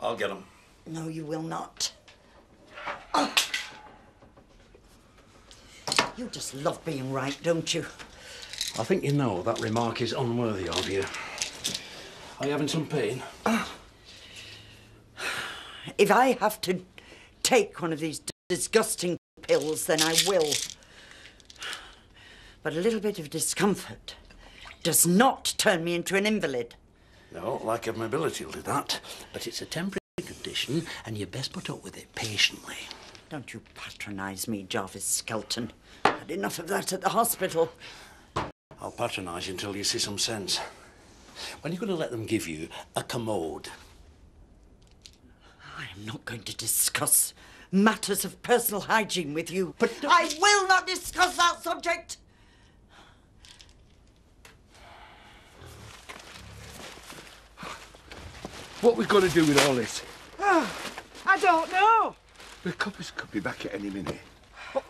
I'll get them. No, you will not. You just love being right, don't you? I think you know that remark is unworthy of you. Are you having some pain? If I have to take one of these disgusting pills, then I will. But a little bit of discomfort does not turn me into an invalid. No, lack of mobility will do that. But it's a temporary condition, and you best put up with it patiently. Don't you patronise me, Jarvis Skelton. Had enough of that at the hospital. I'll patronise you until you see some sense. When are you going to let them give you a commode? I am not going to discuss matters of personal hygiene with you. But I will not discuss that subject. What we got to do with all this? I don't know. The coppers could be back at any minute.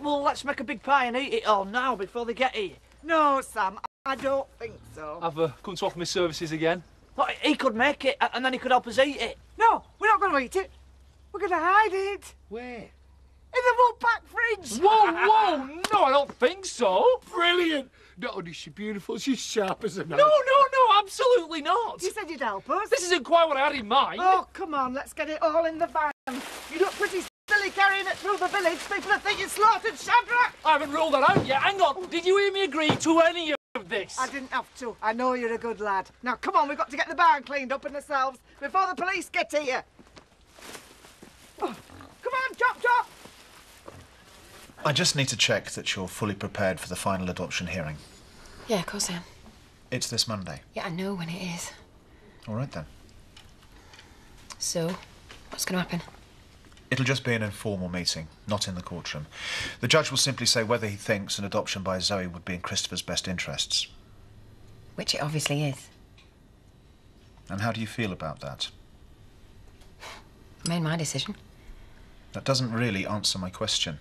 Well, let's make a big pie and eat it all now before they get here. No, Sam, I don't think so. I've come to offer my services again. Look, he could make it, and then he could help us eat it. No, we're not going to eat it. We're going to hide it. Where? In the wood-pack fridge. Whoa, whoa! No, I don't think so. Brilliant! Not only is she beautiful, she's sharp as a knife. No, absolutely not. You said you'd help us. This isn't quite what I had in mind. Oh, come on, let's get it all in the van. You look pretty silly carrying it through the village. People will think you slaughtered Shadrach. I haven't ruled that out yet. Hang on. Did you hear me agree to any of this? I didn't have to. I know you're a good lad. Now, come on, we've got to get the barn cleaned up and ourselves before the police get here. Oh, come on, chop, chop. I just need to check that you're fully prepared for the final adoption hearing. Yeah, of course I am. It's this Monday. Yeah, I know when it is. All right, then. So, what's going to happen? It'll just be an informal meeting, not in the courtroom. The judge will simply say whether he thinks an adoption by Zoe would be in Christopher's best interests. Which it obviously is. And how do you feel about that? I made my decision. That doesn't really answer my question.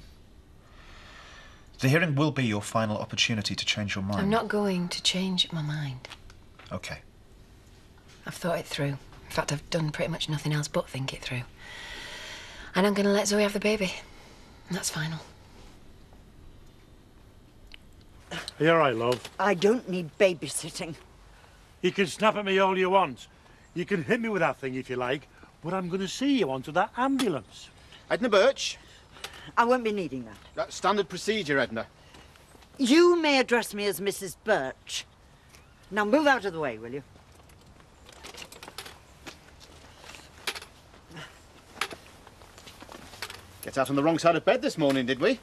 The hearing will be your final opportunity to change your mind. I'm not going to change my mind. OK. I've thought it through. In fact, I've done pretty much nothing else but think it through. And I'm going to let Zoe have the baby. And that's final. Are you all right, love? I don't need babysitting. You can snap at me all you want. You can hit me with that thing if you like, but I'm going to see you onto that ambulance. Edna Birch? I won't be needing that. That's standard procedure, Edna. You may address me as Mrs. Birch. Now move out of the way, will you? Get out on the wrong side of bed this morning, did we?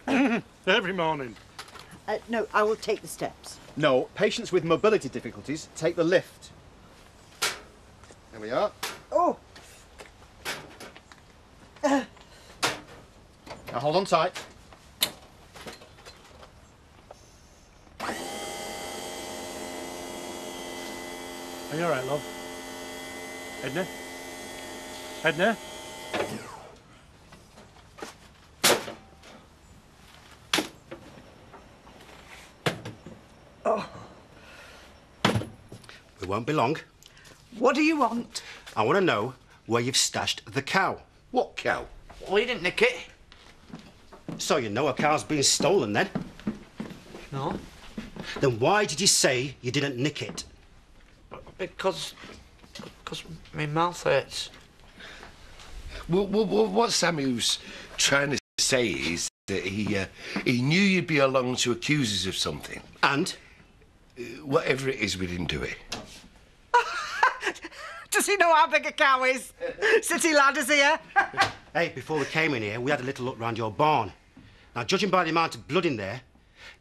Every morning. No, I will take the steps. No, patients with mobility difficulties take the lift. There we are. Oh! Now hold on tight. Are you all right, love? Edna? Edna? Oh. We won't be long. What do you want? I want to know where you've stashed the cow. What cow? Well, you didn't nick it. So you know a cow's been stolen, then? No. Then why did you say you didn't nick it? Because my mouth hurts. Well, what Samuel's trying to say is that he knew you'd be along to accuse us of something. And? Whatever it is, we didn't do it. Does he know how big a cow is? City lad is here. Hey, before we came in here, we had a little look round your barn. Now, judging by the amount of blood in there,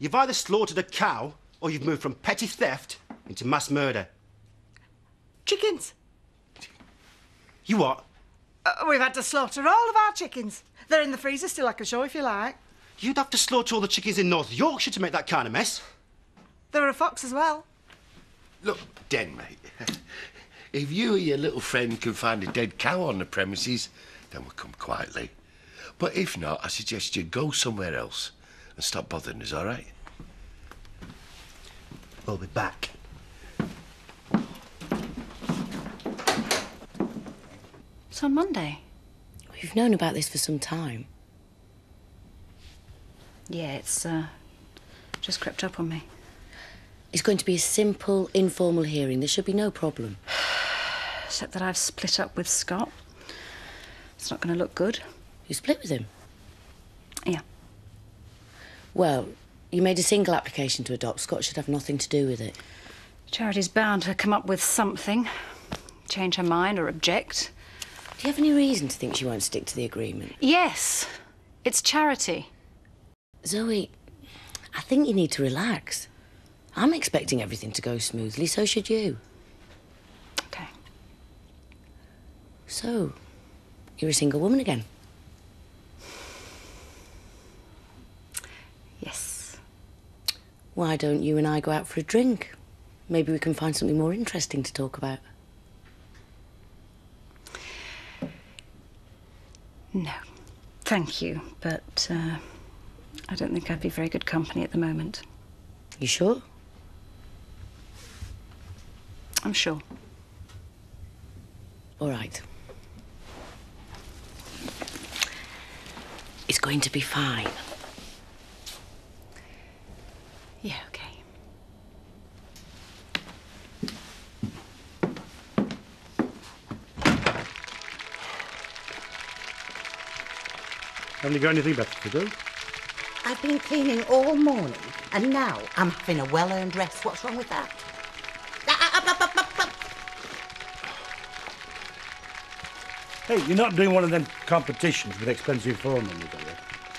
you've either slaughtered a cow or you've moved from petty theft into mass murder. Chickens. You what? We've had to slaughter all of our chickens. They're in the freezer still, I can show if you like. You'd have to slaughter all the chickens in North Yorkshire to make that kind of mess. There are a fox as well. Look, Den, mate, if you or your little friend can find a dead cow on the premises, then we'll come quietly. But if not, I suggest you go somewhere else and stop bothering us, all right? We'll be back. It's on Monday. We've known about this for some time. Yeah, it's just crept up on me. It's going to be a simple, informal hearing. There should be no problem. Except that I've split up with Scott. It's not going to look good. You split with him? Yeah. Well, you made a single application to adopt. Scott should have nothing to do with it. Charity's bound to come up with something. Change her mind or object. Do you have any reason to think she won't stick to the agreement? Yes. It's Charity. Zoe, I think you need to relax. I'm expecting everything to go smoothly, so should you. OK. So, you're a single woman again? Yes. Why don't you and I go out for a drink? Maybe we can find something more interesting to talk about. No. Thank you, but I don't think I'd be very good company at the moment. You sure? I'm sure. All right. It's going to be fine. Yeah, OK. Haven't you got anything better to do? I've been cleaning all morning, and now I'm having a well-earned rest. What's wrong with that? Hey, you're not doing one of them competitions with expensive phone numbers, are you?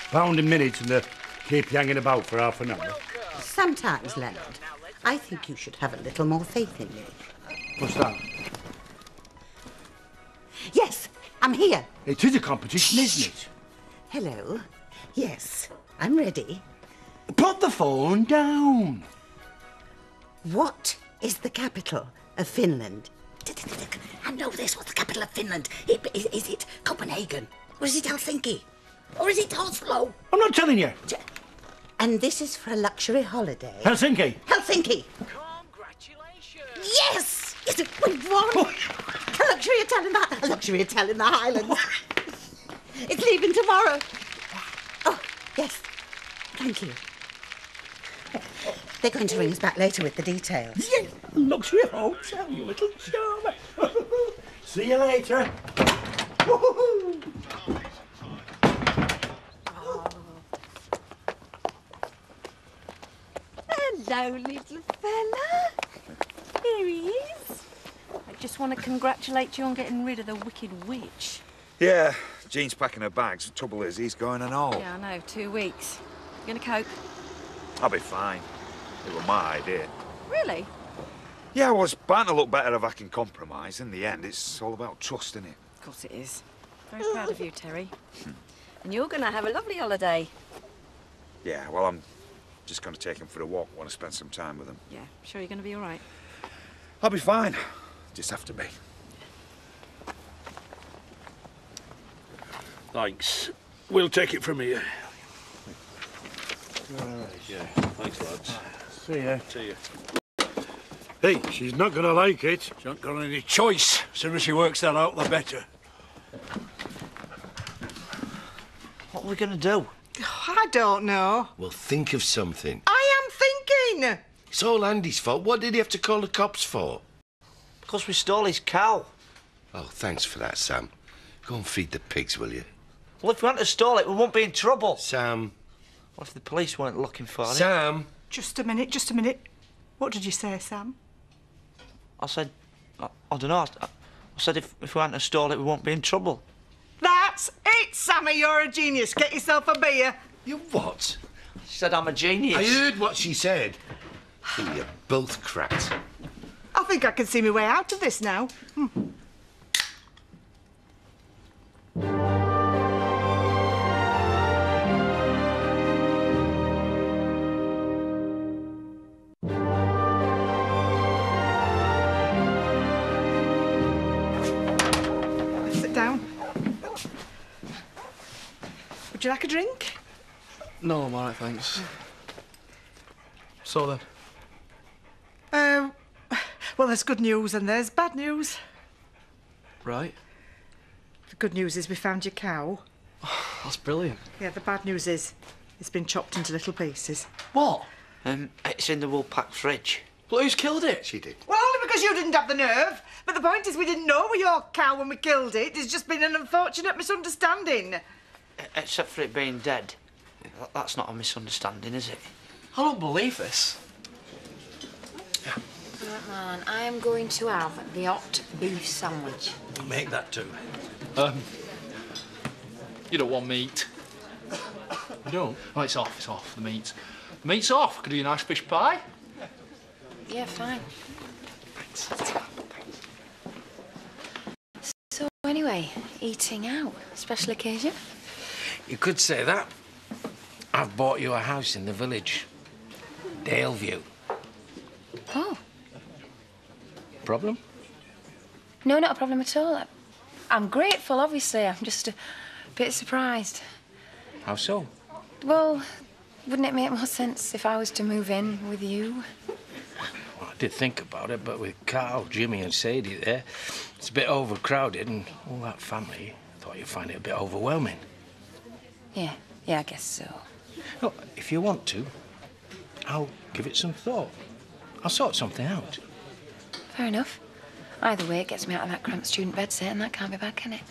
Pounding minutes and they keep you hanging about for half an hour. Sometimes, Leonard, I think you should have a little more faith in me. What's that? Yes, I'm here. It is a competition, isn't it? Hello. Yes, I'm ready. Put the phone down. What is the capital of Finland? I know this. What's the capital of Finland? Is it Copenhagen? Or is it Helsinki? Or is it Oslo? I'm not telling you. And this is for a luxury holiday. Helsinki. Helsinki. Congratulations! Yes! Yes, we've won. A luxury hotel in the Highlands. It's leaving tomorrow. Oh, yes. Thank you. They're going to ring us back later with the details. Yes, luxury hotel, you little charmer. See you later. Hello, little fella. Here he is. I just want to congratulate you on getting rid of the wicked witch. Yeah, Jean's packing her bags. The trouble is, he's going and all. Yeah, I know. 2 weeks. You gonna cope? I'll be fine. It was my idea. Really? Yeah, I was bound to look better if I can compromise. In the end, it's all about trust, isn't it? Of course it is. Very proud of you, Terry. And you're gonna have a lovely holiday. Yeah, well, I'm just going to take him for a walk. Want to spend some time with him. Yeah, sure you're gonna be all right? I'll be fine. Just have to be. Thanks. We'll take it from here. Yeah. Thanks, lads. See ya. See you. Hey, she's not going to like it. She hasn't got any choice. As soon as she works that out, the better. What are we going to do? I don't know. Well, think of something. I am thinking. It's all Andy's fault. What did he have to call the cops for? Because we stole his cow. Oh, thanks for that, Sam. Go and feed the pigs, will you? Well, if we hadn't stole it, we won't be in trouble. Sam. What if the police weren't looking for it? Sam. Just a minute, just a minute. What did you say, Sam? I said, I don't know. I said if we hadn't stole it, we won't be in trouble. That's it, Sammy. You're a genius. Get yourself a beer. You what? She said I'm a genius. I heard what she said. I think you're both cracked. I think I can see my way out of this now. Sit down. Would you like a drink? No, I'm all right, thanks. So then? Well, there's good news and there's bad news. Right. The good news is we found your cow. Oh, that's brilliant. Yeah, the bad news is it's been chopped into little pieces. What? It's in the wool-packed fridge. Well, who's killed it? She did. Well, only because you didn't have the nerve. But the point is we didn't know it was your cow when we killed it. There's just been an unfortunate misunderstanding. Except for it being dead. That's not a misunderstanding, is it? I don't believe this. Right, man, I am going to have the hot beef sandwich. Make that too. You don't want meat. You don't? Oh, it's off, the meat. The meat's off. Could do you a nice fish pie? Yeah, fine. So, anyway, eating out. Special occasion? You could say that. I've bought you a house in the village. Daleview. Oh. Problem? No, not a problem at all. I'm grateful, obviously. I'm just a bit surprised. How so? Well, wouldn't it make more sense if I was to move in with you? Well, I did think about it, but with Carl, Jimmy and Sadie there, it's a bit overcrowded and all that family. I thought you'd find it a bit overwhelming. Yeah, I guess so. Look, if you want to, I'll give it some thought. I'll sort something out. Fair enough. Either way, it gets me out of that cramped student bed set, and that can't be bad, can it?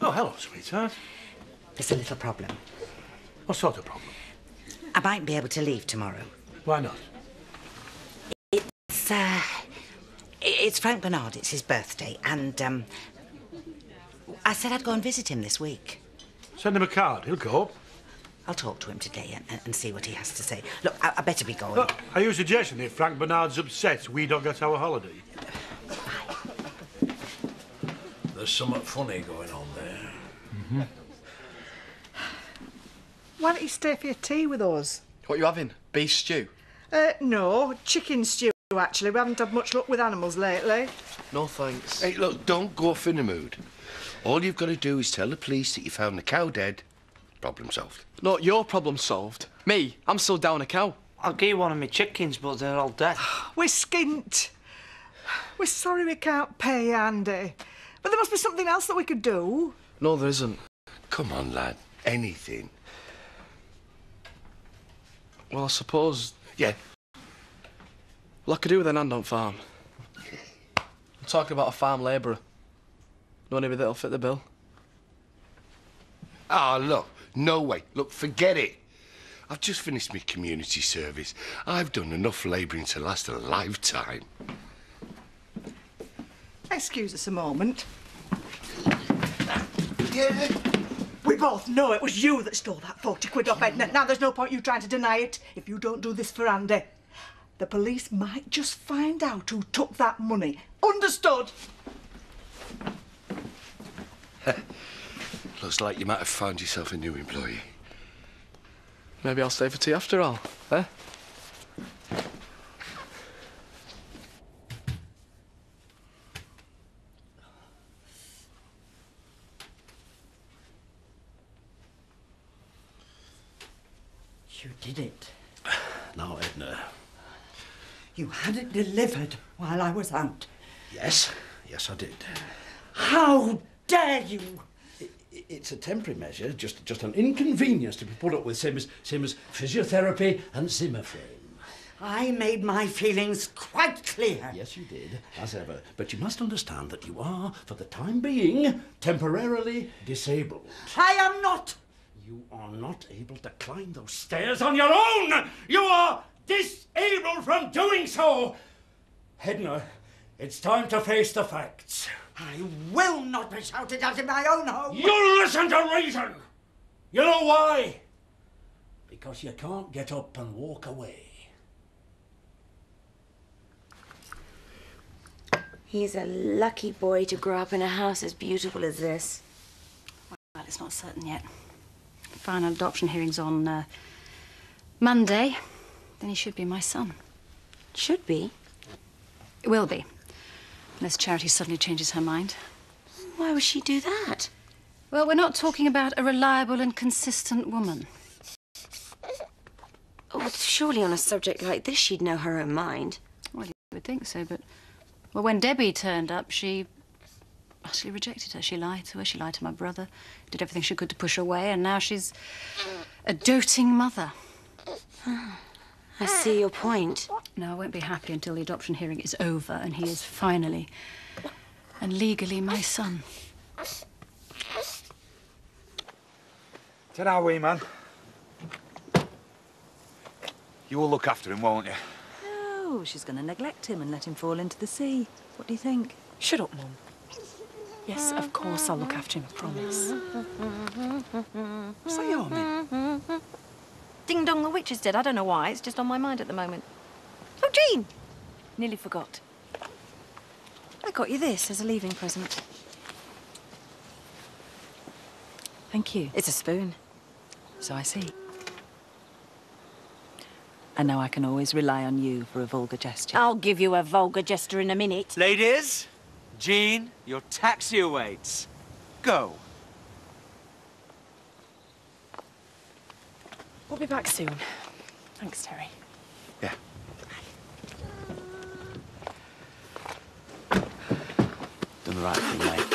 Oh, hello, sweetheart. There's a little problem. What sort of problem? I might be able to leave tomorrow. Why not? It's Frank Bernard. It's his birthday, and I said I'd go and visit him this week. Send him a card. He'll go. I'll talk to him today and see what he has to say. Look, I better be going. Look, are you suggesting if Frank Bernard's upset, we don't get our holiday? There's something funny going on there. Mm-hmm. Why don't you stay for your tea with us? What you having? Beef stew? No, chicken stew, actually. We haven't had much luck with animals lately. No, thanks. Hey, look, don't go off in the mood. All you've got to do is tell the police that you found the cow dead. Problem solved. No, your problem solved. Me, I'm still down a cow. I'll give you one of my chickens, but they're all dead. We're skint. We're sorry we can't pay you, Andy. But there must be something else that we could do. No, there isn't. Come on, lad. Anything. Well, I suppose... Yeah. Well, I could do with an hand on farm. I'm talking about a farm labourer. Know anybody that'll fit the bill? Ah, look. No way. Look, forget it. I've just finished my community service. I've done enough labouring to last a lifetime. Excuse us a moment. Yeah. We both know it was you that stole that 40 quid off Edna. Now, there's no point you trying to deny it if you don't do this for Andy. The police might just find out who took that money. Understood? Looks like you might have found yourself a new employee. Maybe I'll stay for tea after all, eh? You did it. Now, Edna. You had it delivered while I was out. Yes, I did. How dare you! It's a temporary measure, just an inconvenience to be put up with, same as physiotherapy and Zimmer frame. I made my feelings quite clear. Yes, you did, as ever. But you must understand that you are, for the time being, temporarily disabled. I am not. You are not able to climb those stairs on your own! You are disabled from doing so! Edna, it's time to face the facts. I will not be shouted at in my own home. You listen to reason! You know why? Because you can't get up and walk away. He's a lucky boy to grow up in a house as beautiful as this. Well, it's not certain yet. Final adoption hearing's on Monday. Then he should be my son. Should be? It will be. Unless Charity suddenly changes her mind. Why would she do that? Well, we're not talking about a reliable and consistent woman. Oh, surely on a subject like this she'd know her own mind. Well, you would think so, but Well, when Debbie turned up, she utterly rejected her. She lied to her, she lied to my brother, did everything she could to push her away, and now she's a doting mother. I see your point. No, I won't be happy until the adoption hearing is over and he is finally and legally my son. Ta-ra, wee man. You will look after him, won't you? No, she's going to neglect him and let him fall into the sea. What do you think? Shut up, Mum. Yes, of course I'll look after him, I promise. What's that yawning? Ding dong, the witch is dead. I don't know why. It's just on my mind at the moment. Oh, Jean! Nearly forgot. I got you this as a leaving present. Thank you. It's a spoon. So I see. And now I can always rely on you for a vulgar gesture. I'll give you a vulgar gesture in a minute. Ladies, Jean, your taxi awaits. Go. We'll be back soon. Thanks, Terry. Yeah. Done the right thing, mate.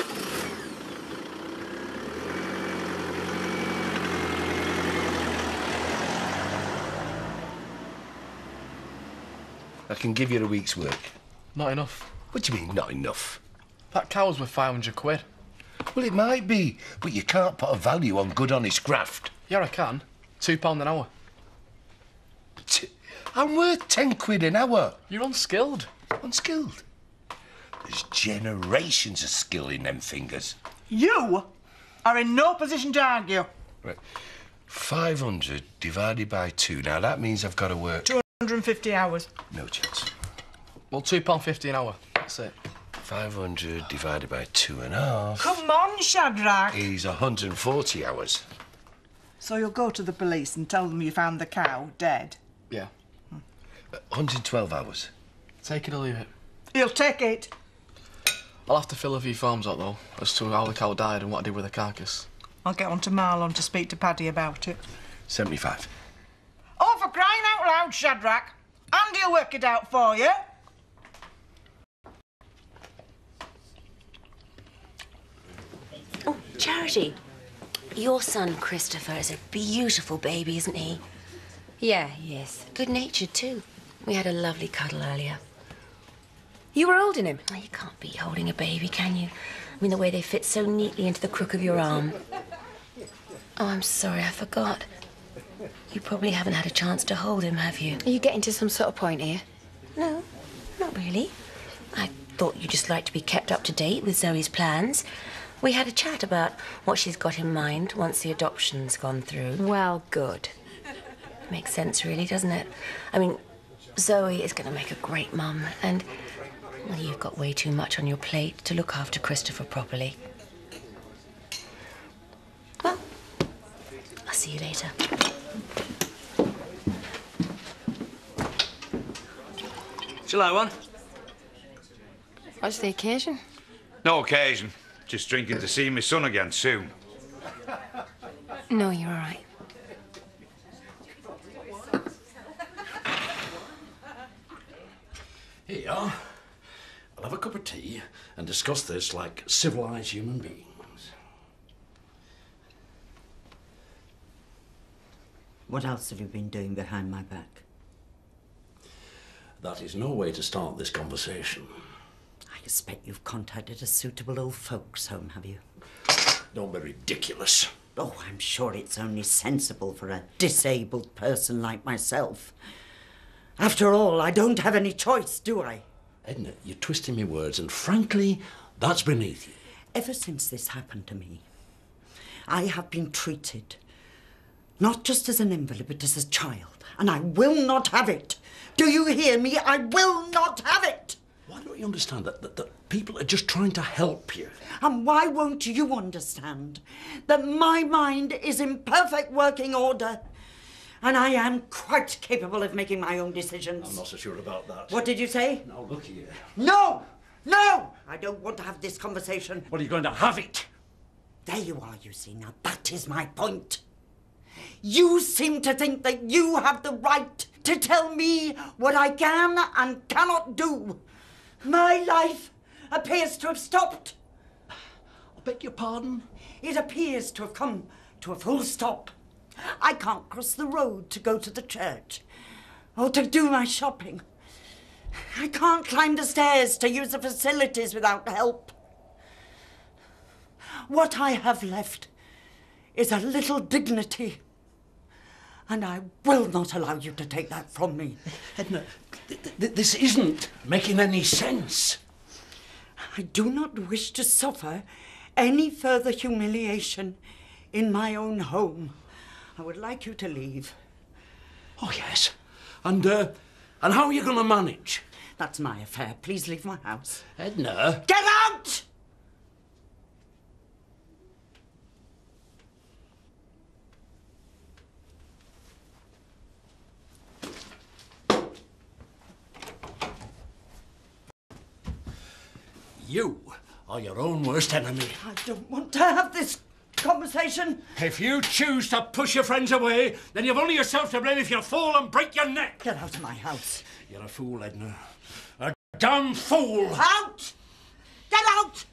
I can give you a week's work. Not enough. What do you mean, not enough? That cow's worth 500 quid. Well, it might be, but you can't put a value on good, honest graft. Yeah, I can. £2 an hour. I'm worth 10 quid an hour. You're unskilled. Unskilled? There's generations of skill in them fingers. You are in no position to argue. Right. 500 divided by 2. Now, that means I've got to work... 250 hours. No chance. Well, £2.50 an hour. That's it. 500 divided by 2.5... Come on, Shadrach. is 140 hours. So you'll go to the police and tell them you found the cow dead? Yeah. 112 hours. Take it or leave it. He'll take it. I'll have to fill a few forms out, though, as to how the cow died and what I did with the carcass. I'll get on to Marlon to speak to Paddy about it. 75. Oh, for crying out loud, Shadrach. Andy'll work it out for you. Oh, Charity. Your son, Christopher, is a beautiful baby, isn't he? Yeah, he is. Good-natured, too. We had a lovely cuddle earlier. You were holding him? Oh, you can't be holding a baby, can you? I mean, the way they fit so neatly into the crook of your arm. Oh, I'm sorry, I forgot. You probably haven't had a chance to hold him, have you? Are you getting to some sort of point here? No, not really. I thought you'd just like to be kept up to date with Zoe's plans. We had a chat about what she's got in mind once the adoption's gone through. Well, good. Makes sense, really, doesn't it? I mean, Zoe is going to make a great mum, and, well, you've got way too much on your plate to look after Christopher properly. Well, I'll see you later. Shall I one? What's the occasion? No occasion. Just drinking to see my son again soon. No, you're all right. Here you are. I'll have a cup of tea and discuss this like civilised human beings. What else have you been doing behind my back? That is no way to start this conversation. I expect you've contacted a suitable old folks' home, have you? Don't be ridiculous. Oh, I'm sure it's only sensible for a disabled person like myself. After all, I don't have any choice, do I? Edna, you're twisting my words, and frankly, that's beneath you. Ever since this happened to me, I have been treated not just as an invalid, but as a child. And I will not have it. Do you hear me? I will not have it. Why don't you understand that people are just trying to help you? And why won't you understand that my mind is in perfect working order and I am quite capable of making my own decisions? I'm not so sure about that. What did you say? Now, look here. No! No! I don't want to have this conversation. Well, you're going to have it. There you are, you see. Now, that is my point. You seem to think that you have the right to tell me what I can and cannot do. My life appears to have stopped. I beg your pardon? It appears to have come to a full stop. I can't cross the road to go to the church or to do my shopping. I can't climb the stairs to use the facilities without help. What I have left is a little dignity, and I will not allow you to take that from me. Edna, this isn't making any sense. I do not wish to suffer any further humiliation in my own home. I would like you to leave. Oh, yes. And how are you going to manage? That's my affair. Please leave my house. Edna? Get out! You are your own worst enemy. I don't want to have this conversation. If you choose to push your friends away, then you've only yourself to blame if you fall and break your neck. Get out of my house. You're a fool, Edna. A damn fool. Out! Get out!